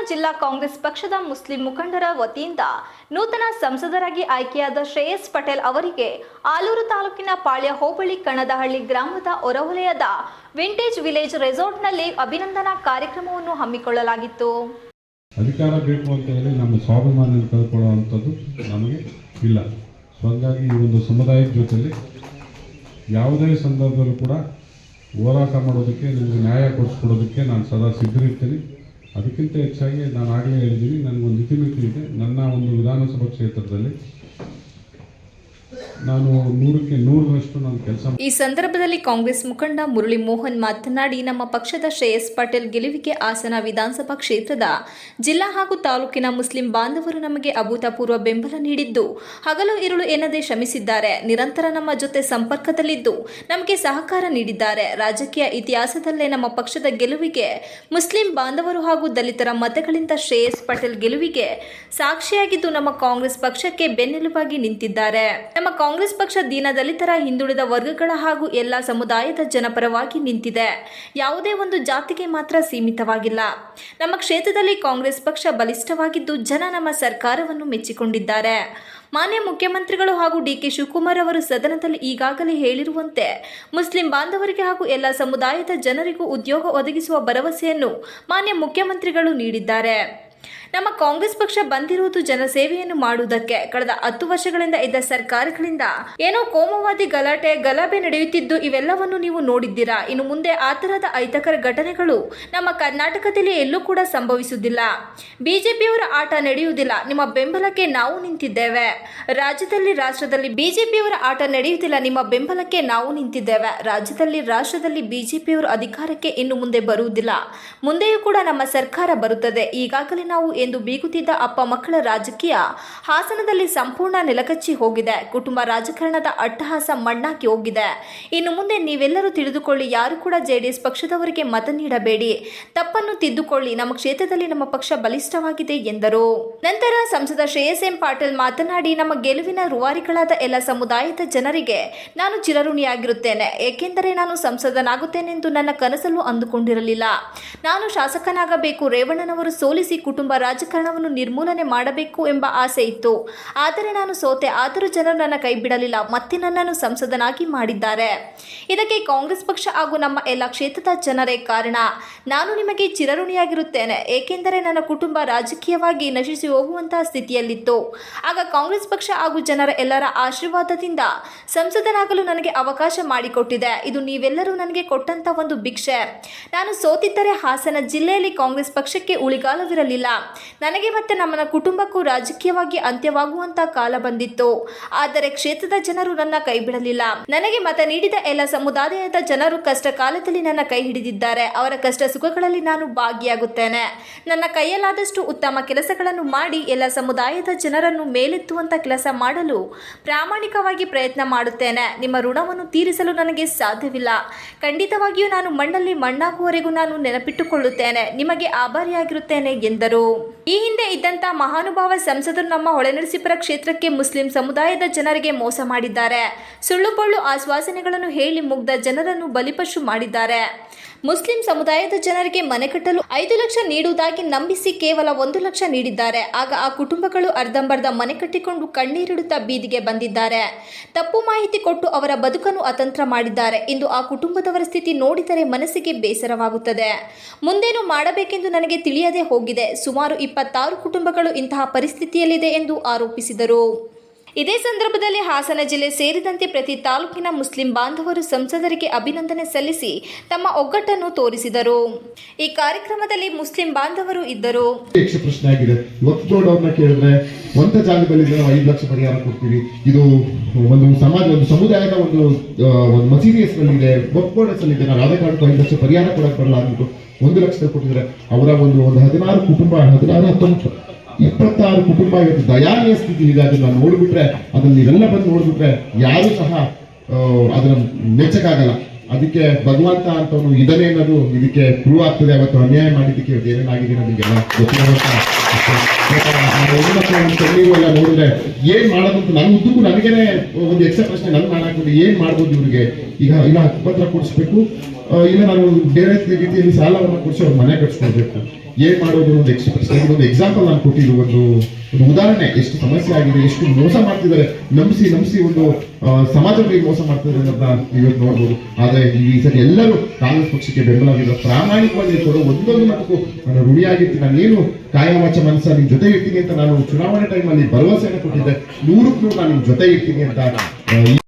ಜಿಲ್ಲಾ ಕಾಂಗ್ರೆಸ್ ಪಕ್ಷದ ಮುಸ್ಲಿಂ ಮುಖಂಡರ ವತಿಯಿಂದ ನೂತನ ಸಂಸದರಾಗಿ ಆಯ್ಕೆಯಾದ ಶ್ರೇಯಸ್ ಪಟೇಲ್ ಅವರಿಗೆ ಆಲೂರು ತಾಲೂಕಿನ ಪಾಳ್ಯ ಹೋಬಳಿ ಕಣದಹಳ್ಳಿ ಗ್ರಾಮದ ಹೊರವಲಯದ ವಿಂಟೇಜ್ ವಿಲೇಜ್ ರೆಸಾರ್ಟ್ನಲ್ಲಿ ಅಭಿನಂದನಾ ಕಾರ್ಯಕ್ರಮವನ್ನು ಹಮ್ಮಿಕೊಳ್ಳಲಾಗಿತ್ತು. ಅಧಿಕಾರ ಬೇಕು ಅಂತ ಹೇಳಿ ನಮ್ಮ ಸ್ವಾಭಿಮಾನ ಕಳ್ಕೊಳ್ಳುವಂಥದ್ದು ನಮಗೆ ಇಲ್ಲ. ಸೊ ಹಾಗಾಗಿ ಈ ಒಂದು ಸಮುದಾಯದ ಜೊತೆಯಲ್ಲಿ ಯಾವುದೇ ಸಂದರ್ಭದಲ್ಲೂ ಕೂಡ ಹೋರಾಟ ಮಾಡೋದಕ್ಕೆ, ನಿಮಗೆ ನ್ಯಾಯ ಕೊಡಿಸ್ಕೊಡೋದಕ್ಕೆ ನಾನು ಸದಾ ಸಿದ್ಧರಿರ್ತೀನಿ. ಅದಕ್ಕಿಂತ ಹೆಚ್ಚಾಗಿ ನಾನು ಆಗಲೇ ಹೇಳಿದ್ದೀನಿ, ನನಗೊಂದು ಇತಿಮಿತಿ ಇದೆ. ನನ್ನ ಒಂದು ವಿಧಾನಸಭಾ ಕ್ಷೇತ್ರದಲ್ಲಿ ನಾನು 100ಕ್ಕೆ 100ರಷ್ಟು ನಾನು ಕೆಲಸ. ಈ ಸಂದರ್ಭದಲ್ಲಿ ಕಾಂಗ್ರೆಸ್ ಮುಖಂಡ ಮುರಳಿ ಮೋಹನ್ ಮಾತನಾಡಿ, ನಮ್ಮ ಪಕ್ಷದ ಶ್ರೇಯಸ್ ಪಟೇಲ್ ಗೆಲುವಿಗೆ ಹಾಸನ ವಿಧಾನಸಭಾ ಕ್ಷೇತ್ರದ ಜಿಲ್ಲಾ ಹಾಗೂ ತಾಲೂಕಿನ ಮುಸ್ಲಿಂ ಬಾಂಧವರು ನಮಗೆ ಅಭೂತಪೂರ್ವ ಬೆಂಬಲ ನೀಡಿದ್ದು, ಹಗಲು ಇರುಳು ಎನ್ನದೇ ಶ್ರಮಿಸಿದ್ದಾರೆ. ನಿರಂತರ ನಮ್ಮ ಜೊತೆ ಸಂಪರ್ಕದಲ್ಲಿದ್ದು ನಮಗೆ ಸಹಕಾರ ನೀಡಿದ್ದಾರೆ. ರಾಜಕೀಯ ಇತಿಹಾಸದಲ್ಲೇ ನಮ್ಮ ಪಕ್ಷದ ಗೆಲುವಿಗೆ ಮುಸ್ಲಿಂ ಬಾಂಧವರು ಹಾಗೂ ದಲಿತರ ಮತಗಳಿಂದ ಶ್ರೇಯಸ್ ಪಟೇಲ್ ಗೆಲುವಿಗೆ ಸಾಕ್ಷಿಯಾಗಿದ್ದು, ನಮ್ಮ ಕಾಂಗ್ರೆಸ್ ಪಕ್ಷಕ್ಕೆ ಬೆನ್ನೆಲುಬಾಗಿ ನಿಂತಿದ್ದಾರೆ. ನಮ್ಮ ಕಾಂಗ್ರೆಸ್ ಪಕ್ಷ ದೀನ ದಲಿತರ, ಹಿಂದುಳಿದ ವರ್ಗಗಳ ಹಾಗೂ ಎಲ್ಲ ಸಮುದಾಯದ ಜನಪರವಾಗಿ ನಿಂತಿದೆ. ಯಾವುದೇ ಒಂದು ಜಾತಿಗೆ ಮಾತ್ರ ಸೀಮಿತವಾಗಿಲ್ಲ. ನಮ್ಮ ಕ್ಷೇತ್ರದಲ್ಲಿ ಕಾಂಗ್ರೆಸ್ ಪಕ್ಷ ಬಲಿಷ್ಠವಾಗಿದ್ದು, ಜನ ನಮ್ಮ ಸರ್ಕಾರವನ್ನು ಮೆಚ್ಚಿಕೊಂಡಿದ್ದಾರೆ. ಮಾನ್ಯ ಮುಖ್ಯಮಂತ್ರಿಗಳು ಹಾಗೂ ಡಿ.ಕೆ. ಶಿವಕುಮಾರ್ ಅವರು ಸದನದಲ್ಲಿ ಈಗಾಗಲೇ ಹೇಳಿರುವಂತೆ ಮುಸ್ಲಿಂ ಬಾಂಧವರಿಗೆ ಹಾಗೂ ಎಲ್ಲ ಸಮುದಾಯದ ಜನರಿಗೂ ಉದ್ಯೋಗ ಒದಗಿಸುವ ಭರವಸೆಯನ್ನು ಮಾನ್ಯ ಮುಖ್ಯಮಂತ್ರಿಗಳು ನೀಡಿದ್ದಾರೆ. ನಮ್ಮ ಕಾಂಗ್ರೆಸ್ ಪಕ್ಷ ಬಂದಿರುವುದು ಜನಸೇವೆಯನ್ನು ಮಾಡುವುದಕ್ಕೆ. ಕಳೆದ 10 ವರ್ಷಗಳಿಂದ ಇದ್ದ ಸರ್ಕಾರಗಳಿಂದ ಏನೋ ಕೋಮುವಾದಿ ಗಲಭೆ ನಡೆಯುತ್ತಿದ್ದು, ಇವೆಲ್ಲವನ್ನು ನೀವು ನೋಡಿದ್ದೀರಾ. ಇನ್ನು ಮುಂದೆ ಆ ತರಹದ ಅಹಿತಕರ ಘಟನೆಗಳು ನಮ್ಮ ಕರ್ನಾಟಕದಲ್ಲಿ ಎಲ್ಲೂ ಕೂಡ ಸಂಭವಿಸುವುದಿಲ್ಲ. ಬಿಜೆಪಿಯವರ ಆಟ ನಡೆಯುವುದಿಲ್ಲ. ನಿಮ್ಮ ಬೆಂಬಲಕ್ಕೆ ನಾವು ನಿಂತಿದ್ದೇವೆ. ರಾಷ್ಟ್ರದಲ್ಲಿ ಬಿಜೆಪಿಯವರ ಆಟ ನಡೆಯುವುದಿಲ್ಲ. ನಿಮ್ಮ ಬೆಂಬಲಕ್ಕೆ ನಾವು ನಿಂತಿದ್ದೇವೆ. ರಾಷ್ಟ್ರದಲ್ಲಿ ಬಿಜೆಪಿಯವರು ಅಧಿಕಾರಕ್ಕೆ ಇನ್ನು ಮುಂದೆ ಬರುವುದಿಲ್ಲ. ಮುಂದೆಯೂ ಕೂಡ ನಮ್ಮ ಸರ್ಕಾರ ಬರುತ್ತದೆ. ಈಗಾಗಲೇ ನಾವು ಎಂದು ಬೀಗುತ್ತಿದ್ದ ಅಪ್ಪ ಮಕ್ಕಳ ರಾಜಕೀಯ ಹಾಸನದಲ್ಲಿ ಸಂಪೂರ್ಣ ನೆಲಕಚ್ಚಿ ಹೋಗಿದೆ. ಕುಟುಂಬ ರಾಜಕಾರಣದ ಅಟ್ಟಹಾಸ ಮಣ್ಣಾಕಿ ಹೋಗಿದೆ. ಇನ್ನು ಮುಂದೆ ನೀವೆಲ್ಲರೂ ತಿಳಿದುಕೊಳ್ಳಿ, ಯಾರು ಕೂಡ ಜೆಡಿಎಸ್ ಪಕ್ಷದವರಿಗೆ ಮತ ನೀಡಬೇಡಿ. ತಪ್ಪನ್ನು ತಿದ್ದುಕೊಳ್ಳಿ. ನಮ್ಮ ಕ್ಷೇತ್ರದಲ್ಲಿ ನಮ್ಮ ಪಕ್ಷ ಬಲಿಷ್ಠವಾಗಿದೆ ಎಂದರು. ನಂತರ ಸಂಸದ ಶ್ರೇಯಸ್ ಎಂ ಪಾಟೀಲ್ ಮಾತನಾಡಿ, ನಮ್ಮ ಗೆಲುವಿನ ರೂವಾರಿಗಳಾದ ಎಲ್ಲ ಸಮುದಾಯದ ಜನರಿಗೆ ನಾನು ಚಿರಋಣಿಯಾಗಿರುತ್ತೇನೆ. ಏಕೆಂದರೆ ನಾನು ಸಂಸದನಾಗುತ್ತೇನೆಂದು ನನ್ನ ಕನಸಲ್ಲೂ ಅಂದುಕೊಂಡಿರಲಿಲ್ಲ. ನಾನು ಶಾಸಕನಾಗಬೇಕು, ರೇವಣ್ಣನವರು ಸೋಲಿಸಿ ಕುಟುಂಬ ರಾಜಕಾರಣವನ್ನು ನಿರ್ಮೂಲನೆ ಮಾಡಬೇಕು ಎಂಬ ಆಸೆ ಇತ್ತು. ಆದರೆ ನಾನು ಸೋತೆ. ಆದರೂ ಜನರು ನನ್ನ ಕೈ ಬಿಡಲಿಲ್ಲ. ಮತ್ತೆ ನನ್ನನ್ನು ಸಂಸದನಾಗಿ ಮಾಡಿದ್ದಾರೆ. ಇದಕ್ಕೆ ಕಾಂಗ್ರೆಸ್ ಪಕ್ಷ ಹಾಗೂ ನಮ್ಮ ಎಲ್ಲ ಕ್ಷೇತ್ರದ ಜನರೇ ಕಾರಣ. ನಾನು ನಿಮಗೆ ಚಿರಋಣಿಯಾಗಿರುತ್ತೇನೆ. ಏಕೆಂದರೆ ನನ್ನ ಕುಟುಂಬ ರಾಜಕೀಯವಾಗಿ ನಶಿಸಿ ಹೋಗುವಂತಹ ಸ್ಥಿತಿಯಲ್ಲಿತ್ತು. ಆಗ ಕಾಂಗ್ರೆಸ್ ಪಕ್ಷ ಹಾಗೂ ಜನರ ಎಲ್ಲರ ಆಶೀರ್ವಾದದಿಂದ ಸಂಸದನಾಗಲು ನನಗೆ ಅವಕಾಶ ಮಾಡಿಕೊಟ್ಟಿದೆ. ಇದು ನೀವೆಲ್ಲರೂ ನನಗೆ ಕೊಟ್ಟಂತ ಒಂದು ಭಿಕ್ಷೆ. ನಾನು ಸೋತಿದ್ದರೆ ಹಾಸನ ಜಿಲ್ಲೆಯಲ್ಲಿ ಕಾಂಗ್ರೆಸ್ ಪಕ್ಷಕ್ಕೆ ಉಳಿಗಾಲವಿರಲಿಲ್ಲ. ನನಗೆ ಮತ್ತೆ ನಮ್ಮ ಕುಟುಂಬಕ್ಕೂ ರಾಜಕೀಯವಾಗಿ ಅಂತ್ಯವಾಗುವಂತ ಕಾಲ ಬಂದಿತ್ತು. ಆದರೆ ಕ್ಷೇತ್ರದ ಜನರು ನನ್ನ ಕೈ ಬಿಡಲಿಲ್ಲ. ನನಗೆ ಮತ ನೀಡಿದ ಎಲ್ಲ ಸಮುದಾಯದ ಜನರು ಕಷ್ಟ ಕಾಲದಲ್ಲಿ ನನ್ನ ಕೈ ಹಿಡಿದಿದ್ದಾರೆ. ಅವರ ಕಷ್ಟ ಸುಖಗಳಲ್ಲಿ ನಾನು ಭಾಗಿಯಾಗುತ್ತೇನೆ. ನನ್ನ ಕೈಯಲ್ಲಾದಷ್ಟು ಉತ್ತಮ ಕೆಲಸಗಳನ್ನು ಮಾಡಿ ಎಲ್ಲ ಸಮುದಾಯದ ಜನರನ್ನು ಮೇಲೆತ್ತುವಂತ ಕೆಲಸ ಮಾಡಲು ಪ್ರಾಮಾಣಿಕವಾಗಿ ಪ್ರಯತ್ನ ಮಾಡುತ್ತೇನೆ. ನಿಮ್ಮ ಋಣವನ್ನು ತೀರಿಸಲು ನನಗೆ ಸಾಧ್ಯವಿಲ್ಲ. ಖಂಡಿತವಾಗಿಯೂ ನಾನು ಮಣ್ಣಲ್ಲಿ ಮಣ್ಣಾಗುವವರೆಗೂ ನಾನು ನೆನಪಿಟ್ಟುಕೊಳ್ಳುತ್ತೇನೆ. ನಿಮಗೆ ಆಭಾರಿಯಾಗಿರುತ್ತೇನೆ ಎಂದರು. ಈ ಹಿಂದೆ ಇದ್ದಂತ ಮಹಾನುಭಾವ ಸಂಸದರು ನಮ್ಮ ಹೊಳೆನರಸೀಪುರ ಕ್ಷೇತ್ರಕ್ಕೆ ಮುಸ್ಲಿಂ ಸಮುದಾಯದ ಜನರಿಗೆ ಮೋಸ ಮಾಡಿದ್ದಾರೆ. ಸುಳ್ಳು ಪೊಳ್ಳು ಆಶ್ವಾಸನೆಗಳನ್ನು ಹೇಳಿ ಮುಗ್ಧ ಜನರನ್ನು ಬಲಿಪಶು ಮಾಡಿದ್ದಾರೆ. ಮುಸ್ಲಿಂ ಸಮುದಾಯದ ಜನರಿಗೆ ಮನೆ ಕಟ್ಟಲು 5 ಲಕ್ಷ ನೀಡುವುದಾಗಿ ನಂಬಿಸಿ ಕೇವಲ 1 ಲಕ್ಷ ನೀಡಿದ್ದಾರೆ. ಆಗ ಆ ಕುಟುಂಬಗಳು ಅರ್ಧಂಬರ್ಧ ಮನೆ ಕಟ್ಟಿಕೊಂಡು ಕಣ್ಣೀರಿಡುತ್ತಾ ಬೀದಿಗೆ ಬಂದಿದ್ದಾರೆ. ತಪ್ಪು ಮಾಹಿತಿ ಕೊಟ್ಟು ಅವರ ಬದುಕನ್ನು ಅತಂತ್ರ ಮಾಡಿದ್ದಾರೆ. ಇಂದು ಆ ಕುಟುಂಬದವರ ಸ್ಥಿತಿ ನೋಡಿದರೆ ಮನಸ್ಸಿಗೆ ಬೇಸರವಾಗುತ್ತದೆ. ಮುಂದೇನು ಮಾಡಬೇಕೆಂದು ನನಗೆ ತಿಳಿಯದೆ ಹೋಗಿದೆ. ಸುಮಾರು 26 ಕುಟುಂಬಗಳು ಇಂತಹ ಪರಿಸ್ಥಿತಿಯಲ್ಲಿದೆ ಎಂದು ಆರೋಪಿಸಿದರು. ಇದೇ ಸಂದರ್ಭದಲ್ಲಿ ಹಾಸನ ಜಿಲ್ಲೆ ಸೇರಿದಂತೆ ಪ್ರತಿ ತಾಲೂಕಿನ ಮುಸ್ಲಿಂ ಬಾಂಧವರು ಸಂಸದರಿಗೆ ಅಭಿನಂದನೆ ಸಲ್ಲಿಸಿ ತಮ್ಮ ಒಗ್ಗಟ್ಟನ್ನು ತೋರಿಸಿದರು. ಈ ಕಾರ್ಯಕ್ರಮದಲ್ಲಿ ಮುಸ್ಲಿಂ ಬಾಂಧವರು ಇದ್ದರು. ಪ್ರಶ್ನೆ ಆಗಿದೆ. ಅವ್ರನ್ನ ಕೇಳಿದ್ರೆ ಒಂದ ಜಾಗದಲ್ಲಿ 5 ಲಕ್ಷ ಪರಿಹಾರ ಕೊಡ್ತೀವಿ. ಇದು ಒಂದು ಸಮಾಜ, ಒಂದು ಸಮುದಾಯದ ಒಂದು ಮಸೀದಿ ಹೆಸರಲ್ಲಿದೆ, ವಕ್ಫ್ ಹೆಸರಲ್ಲಿದೆ. ನಾವು ಯಾವುದೇ ಕಾರಣಕ್ಕೂ 5 ಲಕ್ಷ ಪರಿಹಾರ ಕೊಡಕ್ಕೆ ಬರಲ್ಲ ಅಂದ್ಬಿಟ್ಟು 1 ಲಕ್ಷ ಕೊಟ್ಟಿದ್ದಾರೆ. ಅವರ ಒಂದು 16 ಕುಟುಂಬ, 16, 26 ಕುಟುಂಬ ಇವತ್ತು ದಯಾನೀಯ ಸ್ಥಿತಿ ಇದೆ. ಅದನ್ನ ನೋಡ್ಬಿಟ್ರೆ, ಅದನ್ನ ನೀವೆಲ್ಲ ಬಂದು ನೋಡ್ಬಿಟ್ರೆ ಯಾರು ಸಹ ಅದನ್ನ ಮೆಚ್ಚಕ್ಕಾಗಲ್ಲ. ಅದಕ್ಕೆ ಭಗವಂತ ಅಂತವನು ಇದನ್ನೇ ಅನ್ನೋದು ಇದಕ್ಕೆ ಪ್ರೂವ್ ಆಗ್ತದೆ. ಅವತ್ತು ಅನ್ಯಾಯ ಮಾಡಿದ್ದಕ್ಕೆ ಏನೇನಾಗಿದೆ ನಮಗೆಲ್ಲ ಗೊತ್ತಿರುವಂತ ಕಣ್ಣೀರು ಎಲ್ಲ ನೋಡಿದ್ರೆ ಏನ್ ಮಾಡೋದು ಅಂತ ನನ್ನ ಉದ್ದಕ್ಕೂ ನನಗೇನೆ ಒಂದು ಎಕ್ಸ್ಟ್ರಾ ಪ್ರಶ್ನೆ ನನ್ ಮಾಡಾಕ್ಬಿಟ್ಟು ಏನ್ ಮಾಡ್ಬೋದು ಇವ್ರಿಗೆ. ಈಗ ಇಲ್ಲ ಹಕ್ಕುಪತ್ರ ಕೊಡಿಸ್ಬೇಕು, ಇಲ್ಲ ನಾನು ಬೇರೆ ರೀತಿಯಲ್ಲಿ ಸಾಲವನ್ನು ಕೊಡಿಸಿ ಅವ್ರ ಮನೆ ಕಟ್ಸ್ಕೊಳ್ಬೇಕು, ಏನ್ ಮಾಡೋದು ಒಂದು ಒಂದು ಎಕ್ಸಾಂಪಲ್ ನಾನು ಕೊಟ್ಟಿದ್ದು, ಒಂದು ಉದಾಹರಣೆ ಎಷ್ಟು ಸಮಸ್ಯೆ ಆಗಿದೆ, ಎಷ್ಟು ಮೋಸ ಮಾಡ್ತಿದ್ದಾರೆ, ನಂಬಿಸಿ ಒಂದು ಸಮಾಜಗಳಿಗೆ ಮೋಸ ಮಾಡ್ತಿದ್ದಾರೆ ಅಂತ ಇವತ್ತು ನೋಡ್ಬೋದು. ಆದ್ರೆ ಈ ಸರಿ ಎಲ್ಲರೂ ಕಾಂಗ್ರೆಸ್ ಪಕ್ಷಕ್ಕೆ ಬೆಂಬಲವಿಲ್ಲ, ಪ್ರಾಮಾಣಿಕವಾಗಿ ಕೊಡೋ ಒಂದೊಂದು ಮಟ್ಟಕ್ಕೂ ನಾನು ಋಣಿಯಾಗಿರ್ತೀನಿ. ನಾನೇನು ಕಾಯ ವಾಚ ಮನಸ್ಸ ನಿಮ್ ಜೊತೆ ಇರ್ತೀನಿ ಅಂತ ನಾನು ಚುನಾವಣೆ ಟೈಮಲ್ಲಿ ಭರವಸೆಯನ್ನು ಕೊಟ್ಟಿದ್ದೆ, 100ಕ್ಕೆ 100 ನಾನು ನಿಮ್ ಜೊತೆ ಇರ್ತೀನಿ ಅಂತ